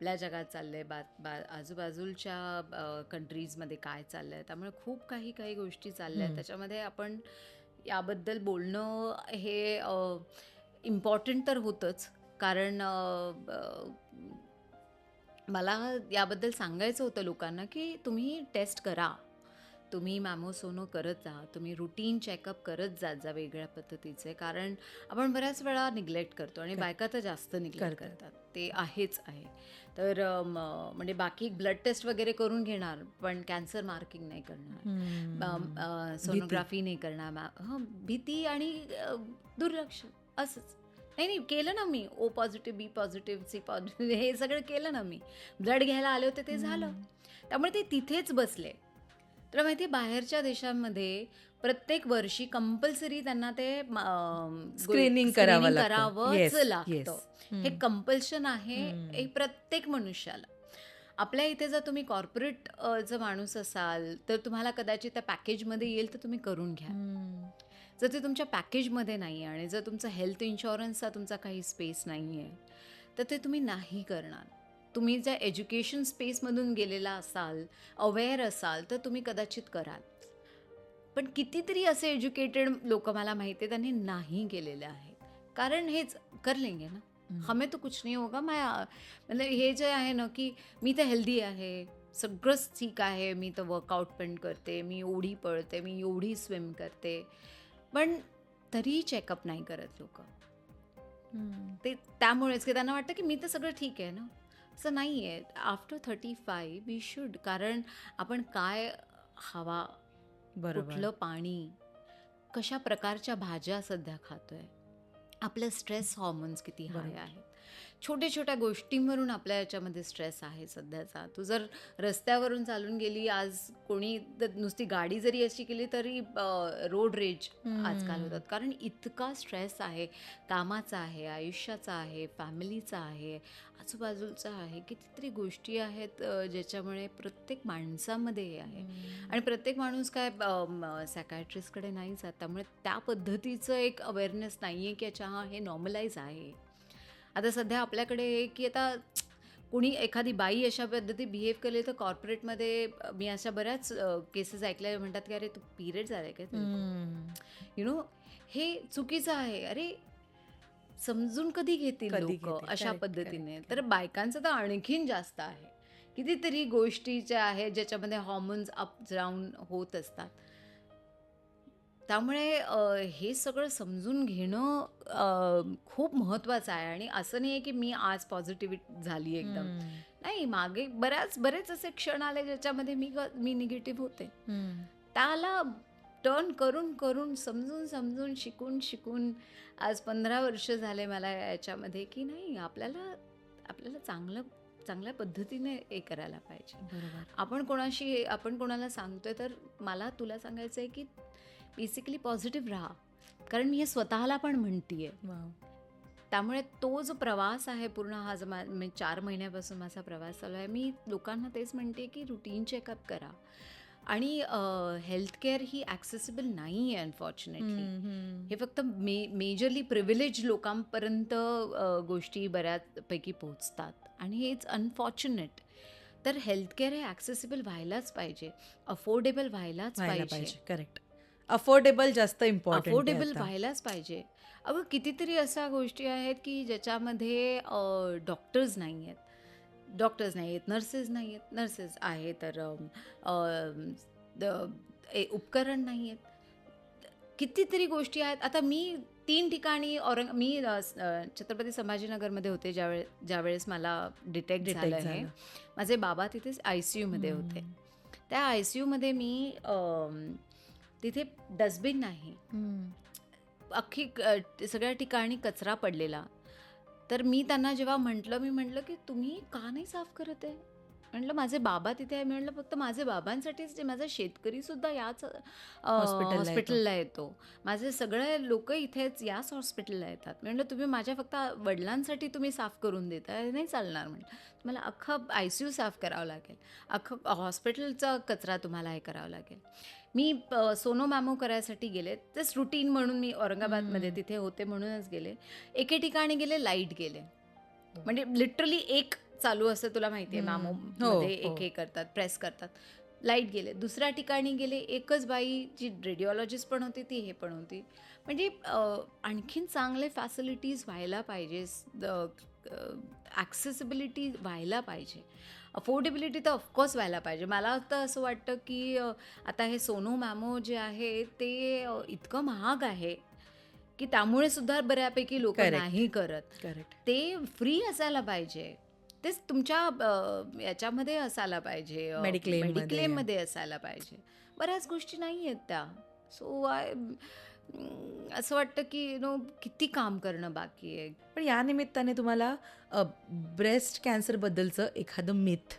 आपल्या जगात चाललंय, आजूबाजूच्या कंट्रीजमध्ये काय चाललंय, त्यामुळे खूप काही काही गोष्टी चालल्या आहेत. हं. त्याच्यामध्ये आपण याबद्दल बोलणं हे इम्पॉर्टंट तर होतंच. कारण मला याबद्दल सांगायचं होतं लोकांना, की तुम्ही टेस्ट करा. तुम्ही मॅमो-सोनो करत जा. तुम्ही रुटीन चेकअप करत जात जा वेगळ्या पद्धतीचे. कारण आपण बऱ्याच वेळा निग्लेक्ट करतो आणि करेक्ट. बायका तर जास्त निग्लेक्ट करतात. करतात. ते आहेच आहे. तर म्हणजे बाकी ब्लड टेस्ट वगैरे करून घेणार, पण कॅन्सर मार्किंग नाही करणार. हं. भीती. सोनोग्राफी नाही करणार. भीती आणि दुर्लक्ष असंच. नाही, नाही केलं ना मी. ओ पॉझिटिव्ह, बी पॉझिटिव्ह, सी पॉझिटिव्ह हे सगळं केलं ना मी. ब्लड घ्यायला आले होते ते झालं. हं. त्यामुळे ते तिथेच बसले. तुला माहिती आहे बाहेरच्या देशांमध्ये प्रत्येक वर्षी कंपल्सरी त्यांना ते स्क्रीनिंग करावं स्क्रीनिंग लागतं. करावंच येस, येस. लागतं. हे हं. कंपल्शन आहे हं. प्रत्येक मनुष्याला. आपल्या इथे जर तुम्ही कॉर्पोरेट जर माणूस असाल, तर तुम्हाला कदाचित त्या पॅकेजमध्ये येईल तर तुम्ही करून घ्याल. हं. जर ते तुमच्या पॅकेजमध्ये नाही आहे आणि जर तुमचा हेल्थ इन्शुरन्सचा तुमचा काही स्पेस नाही आहे, तर ते तुम्ही नाही करणार. तुम्ही जर एज्युकेशन स्पेसमधून गेलेला असाल, अवेअर असाल, तर तुम्ही कदाचित कराल. पण कितीतरी असे एज्युकेटेड लोकं मला माहिती आहे त्यांनी नाही केलेले आहेत. कारण हेच कर लेंगे ना, हं. हमें तो कुछ नहीं होगा. म्हणजे हे जे आहे ना, की मी तर हेल्दी आहे, सगळंच ठीक आहे, मी तर वर्कआउट पण करते, मी एवढी पळते, मी एवढी स्विम करते. पण तरीही चेकअप नाही करत लोकं. हं. ते त्यामुळेच की त्यांना वाटतं की मी तर सगळं ठीक आहे ना. असं नाही आहे. After 35 we should. कारण आपण काय हवा, बरोबर. कुठलं पाणी, कशा प्रकारच्या भाज्या सध्या खातोय. आपलं स्ट्रेस हॉर्मोन्स किती हाय बरोबर. आहेत. छोट्या-छोट्या गोष्टींवरून आपल्या याच्यामध्ये स्ट्रेस आहे सध्याचा. तू जर रस्त्यावरून चालून गेली, आज कोणी नुसती गाडी जरी अशी केली तरी रोड रेज आजकाल होतात. हं. कारण इतका स्ट्रेस आहे. कामाचा आहे, आयुष्याचा आहे, फॅमिलीचा आहे, आजूबाजूचा आहे. कितीतरी गोष्टी आहेत ज्याच्यामुळे प्रत्येक माणसामध्ये हे आहे. हं. आणि प्रत्येक माणूस काय सायकायट्रिस्टकडे नाही जात. त्यामुळे त्या पद्धतीचं एक अवेअरनेस नाही आहे की अच्छा हां, हे नॉर्मलाईज आहे. आता सध्या आपल्याकडे आहे की आता कुणी एखादी बाई अशा पद्धती बिहेव केली तर कॉर्पोरेटमध्ये मी अशा बऱ्याच केसेस ऐकल्या म्हणतात की "अरे, तू पिरियड्स आलाय काय तेरे को?" हं. यू नो हे चुकीचं आहे. अरे, समजून कधी घेतील कधी लोकं घेतील. अशा करेक्ट, पद्धतीने? करेक्ट, तर करेक्ट. बायकांचं तर आणखीन जास्त आहे. कितीतरी गोष्टीच्या आहेत ज्याच्यामध्ये हॉर्मोन्स अप डाऊन होत असतात. त्यामुळे हे सगळं समजून घेणं खूप महत्त्वाचं आहे आणि असं नाही आहे की मी आज पॉझिटिव्ह झाली एकदम. हं. नाही, मागे बरेच असे क्षण आले ज्याच्यामध्ये मी निगेटिव्ह होते. हं. त्याला टर्न करून, समजून, शिकून आज 15 वर्ष झाले मला याच्यामध्ये की नाही आपल्याला आपल्याला चांगल्या पद्धतीने हे करायला पाहिजे. बरोबर. आपण कोणाला सांगतोय तर मला तुला सांगायचं आहे की बेसिकली पॉझिटिव्ह राहा. कारण मी हे स्वतःला पण म्हणतीये. वॉव! त्यामुळे तो जो प्रवास आहे पूर्ण हा जो मी 4 महिन्यापासून माझा प्रवास चालू आहे. मी लोकांना तेच म्हणते की रुटीन चेकअप करा आणि हेल्थ केअर ही ॲक्सेसिबल नाही आहे अनफॉर्च्युनेटली. हं, हं. हे फक्त मेजरली प्रिव्हिलेज लोकांपर्यंत गोष्टी बऱ्याचपैकी पोहोचतात आणि हे इट्स अनफॉर्च्युनेट. तर हेल्थ केअर हे ॲक्सेसिबल व्हायलाच पाहिजे, अफोर्डेबल व्हायलाच व्हायला पाहिजे. पाहिजे. करेक्ट. अफोर्डेबल जास्त इम्पॉर्टंट आहे अफोर्डेबल आता. व्हायलाच पाहिजे. अगं कितीतरी अशा गोष्टी आहेत की ज्याच्यामध्ये डॉक्टर्स नाही आहेत. डॉक्टर्स नाही आहेत, नर्सेस नाही आहेत. नर्सेस आहे तर उपकरण नाही आहेत. कितीतरी गोष्टी आहेत. आता मी 3 ठिकाणी छत्रपती संभाजीनगरमध्ये होते ज्यावेळेस मला डिटेक्ट झालं डिटेक्ट हे. झालं. माझे बाबा तिथेच ICUमध्ये होते. हं. त्या ICUमध्ये मी तिथे डस्टबिन नाही. हं. सगळ्या ठिकाणी कचरा पडलेला. तर मी त्यांना जेव्हा मी म्हटलं, की "तुम्ही का नाही साफ करत आहे?" म्हटलं, "माझे बाबा तिथे आहे." मी म्हटलं, "फक्त माझे बाबांसाठीच नाही, माझा शेतकरीसुद्धा याच हॉस्पिटलला येतो. हॉस्पिटलला येतो. माझे सगळे लोकं इथेच याच हॉस्पिटलला येतात." मी म्हटलं, "तुम्ही माझ्या फक्त वडिलांसाठी तुम्ही साफ करून देताय, नाही चालणार." म्हटलं. "तुम्हाला अख्खं ICU साफ करावं लागेल. अख्खं हॉस्पिटलचा कचरा तुम्हाला हे करावा लागेल." मी सोनो मॅमो करायसाठी गेले. जस्ट रुटीन म्हणून मी औरंगाबादमध्ये हं. तिथे होते म्हणूनच गेले. एके ठिकाणी गेले, लाईट गेले. म्हणजे लिटरली एक चालू असतं, तुला माहिती आहे, हम्म. मॅमोमध्ये हो एक हे करतात, प्रेस करतात, लाईट गेले, दुसऱ्या ठिकाणी गेले, एकच बाई जी रेडिओलॉजिस्ट पण होती ती हे पण होती. म्हणजे आणखीन चांगले फॅसिलिटीज व्हायला पाहिजे, ॲक्सेसिबिलिटी व्हायला पाहिजे, अफोर्डेबिलिटी तर ऑफकोर्स व्हायला पाहिजे. मला तर असं वाटतं की आता हे सोनो मॅमो जे आहे ते इतकं महाग आहे की त्यामुळे सुद्धा बऱ्यापैकी लोक करेक्ट नाही करत. करेक्ट ते फ्री असायला पाहिजे, तेच तुमच्या याच्यामध्ये असायला पाहिजे, मेडिक्लेम मध्ये मेडिक्लेममध्ये असायला पाहिजे. बऱ्याच गोष्टी नाही आहेत त्या. सो असं वाटतं की किती काम करणं बाकी आहे. पण या निमित्ताने तुम्हाला ब्रेस्ट कॅन्सर बद्दलचं एखादं मिथ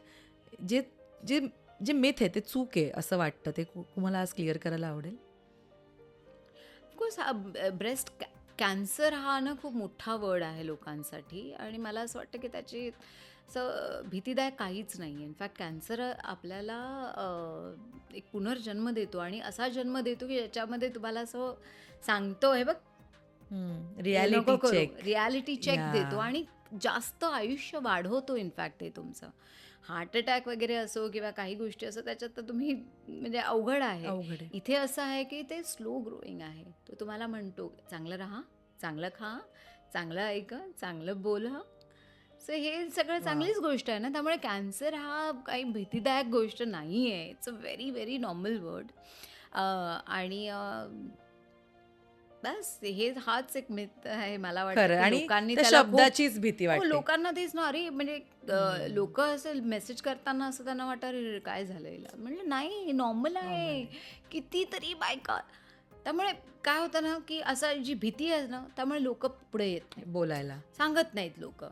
जे जे जे मिथ आहे ते चूक आहे असं वाटतं ते तुम्हाला आज क्लिअर करायला आवडेल. ऑफकोर्स ब्रेस्ट कॅन्सर हा ना खूप मोठा वर्ड आहे लोकांसाठी, आणि मला असं वाटतं की त्याची असं भीतीदायक काहीच नाही आहे. इनफॅक्ट कॅन्सर आपल्याला एक पुनर्जन्म देतो, आणि असा जन्म देतो की ज्याच्यामध्ये तुम्हाला असं सांगतो, हे बघ हे रियालिटी नको करू, चेक. रियालिटी चेक या देतो, आणि जास्त आयुष्य वाढवतो. इनफॅक्ट ते तुमचं हार्ट अटॅक वगैरे असो किंवा काही गोष्टी असो, त्याच्यात तर तुम्ही म्हणजे अवघड आहे. अवघड आहे. इथे असं आहे की ते स्लो ग्रोईंग आहे. तो तुम्हाला म्हणतो चांगलं राहा, चांगलं खा, चांगलं ऐका, चांगलं बोला. सो हे सगळं वा चांगलीच गोष्ट आहे ना. त्यामुळे कॅन्सर हा काही भीतीदायक गोष्ट नाही आहे. It's a very very normal word. आणि बस हाच एक मिथ आहे. मला वाटतं खरं की आणि लोकांनी त्या त्याला खूप शब्दाचीच भीती वाटते. लोकांना तेच ना, अरे म्हणजे हम्म. लोक असं मेसेज करताना असं त्यांना वाटतं, अरे काय झालं हिला. म्हणलं नाही, नॉर्मल नॉर्मल आहे. आहे. कितीतरी बायका. त्यामुळे काय होतं ना की असं जी भीती आहे ना, त्यामुळे लोक पुढे येत नाहीत, बोलायला सांगत नाहीत लोक.